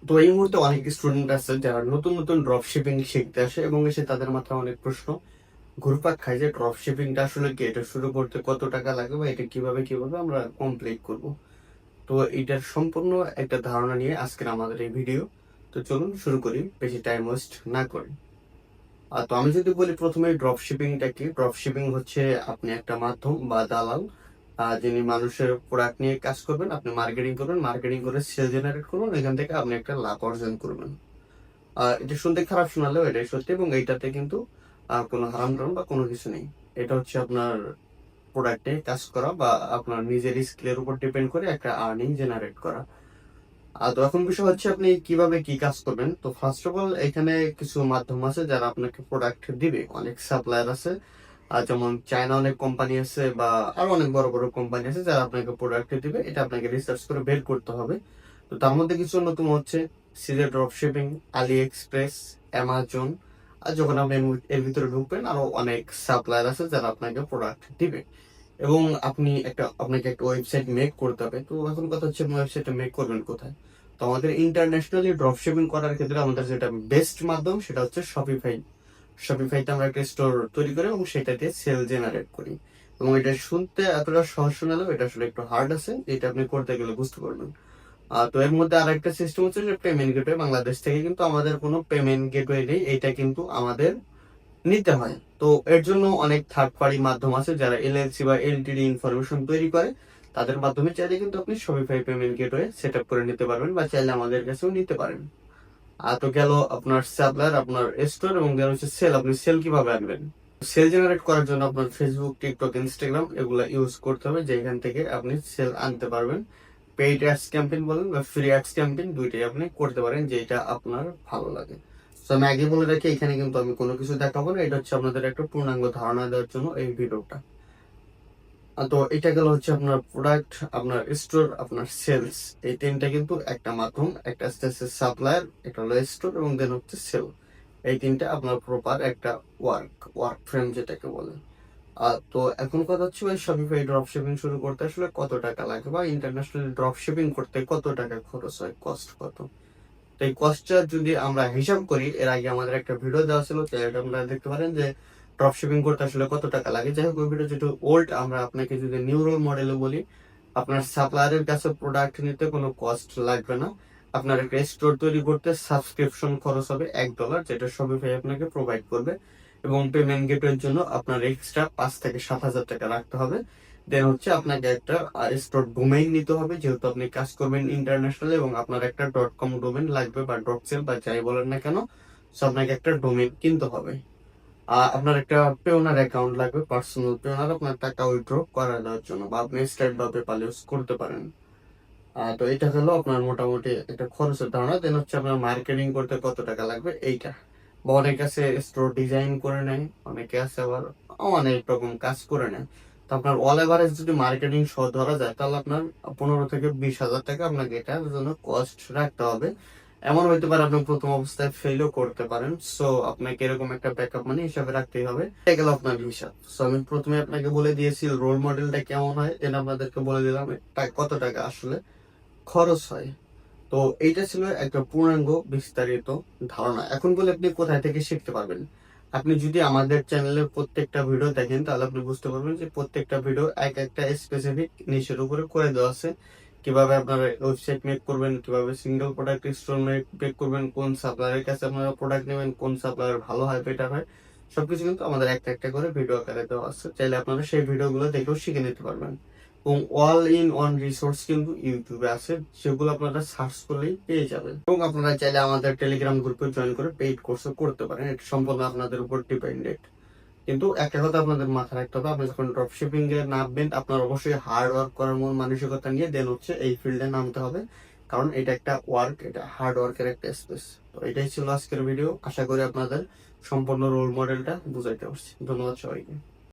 তো এই মুহূর্তে অনেক স্টুডেন্ট আছে যারা নতুন নতুন ড্রপ শিপিং শিখতে আসে এবং এসে তাদের মাথায় অনেক প্রশ্ন ঘুরপাক খায় যে ড্রপ শিপিংটা আসলে কি, এটা শুরু করতে কত টাকা লাগে বা এটা কিভাবে কিভাবে আমরা কমপ্লিট করব। তো এটার সম্পূর্ণ একটা ধারণা নিয়ে আজকের আমাদের এই ভিডিও। তো চলুন শুরু করি বেশি টাইম ওয়েস্ট না করে। তো আমি যদি বলি প্রথমে ড্রপ শিপিংটা কি, ড্রপ শিপিং হচ্ছে আপনি একটা মাধ্যম বা দালাল যিনি মানুষের প্রোডাক্ট নিয়ে কাজ করবেন, আপনি মার্কেটিং করবেন, মার্কেটিং করে সেল জেনারেট করবেন, এখান থেকে আপনি একটা লাভ অর্জন করবেন। এটা শুনতে খারাপ শোনালেও এটাই সত্যি, এবং এইটাতে কিন্তু কোনো হারাম টারাম বা কোনো কিছু নেই। এটা হচ্ছে আপনার প্রোডাক্টে কাজ করা বা আপনার নিজের স্কিলের উপর ডিপেন্ড করে একটা আর্নিং জেনারেট করা। তো এখন বিষয় হচ্ছে আপনি কিভাবে কি কাজ করবেন। তো ফার্স্ট অফ অল এখানে কিছু মাধ্যম আছে যারা আপনাকে প্রোডাক্ট দিবে, অনেক সাপ্লায়ার আছে। আর যেমন চায়না অনেক কোম্পানি আছে বা আরো অনেক বড় বড় কোম্পানি আছে যারা আপনাকে প্রোডাক্ট দিবে, এটা আপনাকে রিসার্চ করে বের করতে হবে। তো তার মধ্যে কিছু অন্যতম হচ্ছে সিজে ড্রপ শিপিং, আলি এক্সপ্রেস, অ্যামাজন। আর যখন আপনি এর ভিতরে ঢুকবেন আরো অনেক সাপ্লায়ার আছে যারা আপনাকে প্রোডাক্ট দিবে, এবং আপনাকে একটা ওয়েবসাইট মেক করতে হবে। তো এখন কথা হচ্ছে ওয়েবসাইটটা মেক করবেন কোথায়। তো আমাদের ইন্টারন্যাশনালি ড্রপ শিপিং করার ক্ষেত্রে আমাদের যেটা বেস্ট মাধ্যম সেটা হচ্ছে শপিফাই। শপিফাইতে আমরা একটা স্টোর তৈরি করি এবং সেটা দিয়ে সেল জেনারেট করি। এবং এটা শুনতে এতটা সহজ শোনালেও এটা আসলে একটু হার্ড আছে, এটা আপনি করতে গেলে বুঝতে পারবেন। তো এর মধ্যে আরেকটা সিস্টেম হচ্ছে যে পেমেন্ট গেটওয়ে। বাংলাদেশ থেকে কিন্তু আমাদের কোনো পেমেন্ট গেটওয়ে নেই, এটা কিন্তু আমাদের নিতে হয়। তো এর জন্য অনেক থার্ড পার্টি মাধ্যম আছে যারা এলএলসি বা এলটিডি ইনফরমেশন তৈরি করে, তাদের মাধ্যমে চাইলে কিন্তু আপনি Shopify payment gateway set up করে নিতে পারবেন, বা চাইলে আমাদের কাছেও নিতে পারেন। তো গেল আপনার সাপ্লায়ার, আপনার স্টোর, এবং গেল হচ্ছে সেল। আপনি সেল কিভাবে আনবেন। সেল জেনারেট করার জন্য আপনার ফেসবুক, টিকটক, ইনস্টাগ্রাম এগুলা ইউজ করতে হবে, যেখান থেকে আপনি সেল আনতে পারবেন। পেইড অ্যাডস ক্যাম্পেইন বলেন বা ফ্রি অ্যাডস ক্যাম্পেইন, দুইটাই আপনি করতে পারেন যেটা আপনার ভালো লাগে। তো আমি আগে বলে রাখি, এখানে কিন্তু আমি কোনো কিছু দেখাবো না, এটা হচ্ছে আপনাদের একটা পূর্ণাঙ্গ ধারণা দেওয়ার জন্য এই ভিডিওটা। তো এটা গেল হচ্ছে আপনার প্রোডাক্ট, আপনার স্টোর, আপনার সেলস। এই তিনটা কিন্তু একটা মাধ্যম, একটা হচ্ছে সাপ্লায়ার, একটা হলো স্টোর, এবং দেন হচ্ছে সেল। এই তিনটা আপনার প্রপার একটা ওয়ার্ক ফ্রেম যেটাকে বলে। তো এখন কথা হচ্ছে ভাই, শপিফাই ড্রপ শিপিং শুরু করতে আসলে কত টাকা লাগে, বা ইন্টারন্যাশনাল ড্রপ শিপিং করতে কত টাকা খরচ হয়, কস্ট কত। তো এই কস্টটা যদি আমরা হিসাব করি, এর আগে আমাদের একটা ভিডিও দেওয়া ছিল, তো এটা আপনারা দেখতে পারেন যে ড্রপ শিপিং করতে আসলে কত টাকা লাগে। যাই হোক, ওই ভিডিও যেটা ওল্ড, আমরা আপনাকে যদি নিউ রোল মডেলে বলি, আপনার সাপ্লায়ারের কাছে প্রোডাক্ট নিতে কোনো কস্ট লাগবে না। আপনার একটা স্টোর তৈরি করতে সাবস্ক্রিপশন খরচ হবে $1, যেটা শপিফাই আপনাকে প্রোভাইড করবে, এবং পেমেন্ট গেটওয়ের জন্য আপনার এক্সট্রা 5 থেকে 7 হাজার টাকা রাখতে হবে। দেন হচ্ছে আপনাকে একটা স্টোর ডোমেইন নিতে হবে, যেহেতু আপনি কাজ করবেন ইন্টারন্যাশনাল, এবং আপনার একটা .com ডোমেইন লাগবে বা .cl বা যাই বলেন না কেন, সো আপনাকে একটা ডোমেইন কিনতে হবে। আপনার একটা পেওনার অ্যাকাউন্ট লাগবে, পার্সোনাল পেওনার, আপনার টাকা উইথড্র করা দেওয়ার জন্য, বা আপনি স্টেট বা পেপাল ইউজ করতে পারেন। তো এটা হলো আপনার মোটামুটি একটা খরচের ধারণা। দেন হচ্ছে আপনার মার্কেটিং করতে কত টাকা লাগবে এইটা। বা অনেকে আছে স্টোর ডিজাইন করে নেয়, অনেকে আছে আবার অনেক রকম কাজ করে নেয়। তো আপনার অল এভারেজ যদি মার্কেটিং সহ ধরা যায়, তাহলে আপনার 15 থেকে 20 হাজার টাকা আপনাকে এটার জন্য কস্ট রাখতে হবে। এমন হইতে পারে আপনি প্রথম অবস্থায় ফেলও করতে পারেন, সো আপনাকে এরকম একটা ব্যাকআপ মানি হিসাবে রাখতেই হবে। এটা গেল আপনার হিসাব। সো আমি প্রথমে আপনাকে বলে দিয়েছি রোল মডেলটা কেমন হয়, দেন আপনাদেরকে বলে দিলাম কত টাকা আসলে খরচ হয়। তো এইটা ছিল একটা পূর্ণাঙ্গ বিস্তারিত ধারণা। এখন বলে আপনি কোথায় থেকে শিখতে পারবেন। আপনি যদি আমাদের চ্যানেলের প্রত্যেকটা ভিডিও দেখেন, তাহলে আপনি বুঝতে পারবেন যে প্রত্যেকটা ভিডিও এক একটা স্পেসিফিক নিশের উপরে করে দেওয়া আছে। কিভাবে আপনারা ওয়েবসাইট মেক করবেন, কিভাবে সিঙ্গেল প্রোডাক্ট স্টোর মেক করবেন, কোন সাপ্লায়ারের কাছে আপনারা প্রোডাক্ট নেবেন, কোন সাপ্লায়ার ভালো হয় বেটার হয়, সবকিছু কিন্তু আমাদের একটা একটা করে ভিডিও আকারে দেওয়া আছে। চাইলে আপনারা সেই ভিডিওগুলো দেখেও শিখে নিতে পারবেন। এবং অল ইন ওয়ান রিসোর্স কিন্তু ইউটিউবে আছে, সেগুলো আপনারা সার্চ করলেই পেয়ে যাবেন। এবং আপনারা চাইলে আমাদের টেলিগ্রাম গ্রুপে জয়েন করে পেইড কোর্সও করতে পারেন, এটা সম্পূর্ণ আপনাদের উপর ডিপেন্ডেন্ট। কিন্তু একটা কথা আপনাদের মাথায় রাখতে হবে, আপনি যখন ড্রপ শিপিং এ নামবেন, আপনার অবশ্যই হার্ড ওয়ার্ক করার মন মানসিকতা নিয়ে দেন হচ্ছে এই ফিল্ডে নামতে হবে। কারণ এটা একটা ওয়ার্ক, এটা হার্ড ওয়ার্কের একটা স্পেস। তো এটাই ছিল আজকের ভিডিও। আশা করি আপনাদের সম্পূর্ণ রোল মডেলটা বুঝাইতে পারছি। ধন্যবাদ সবাইকে।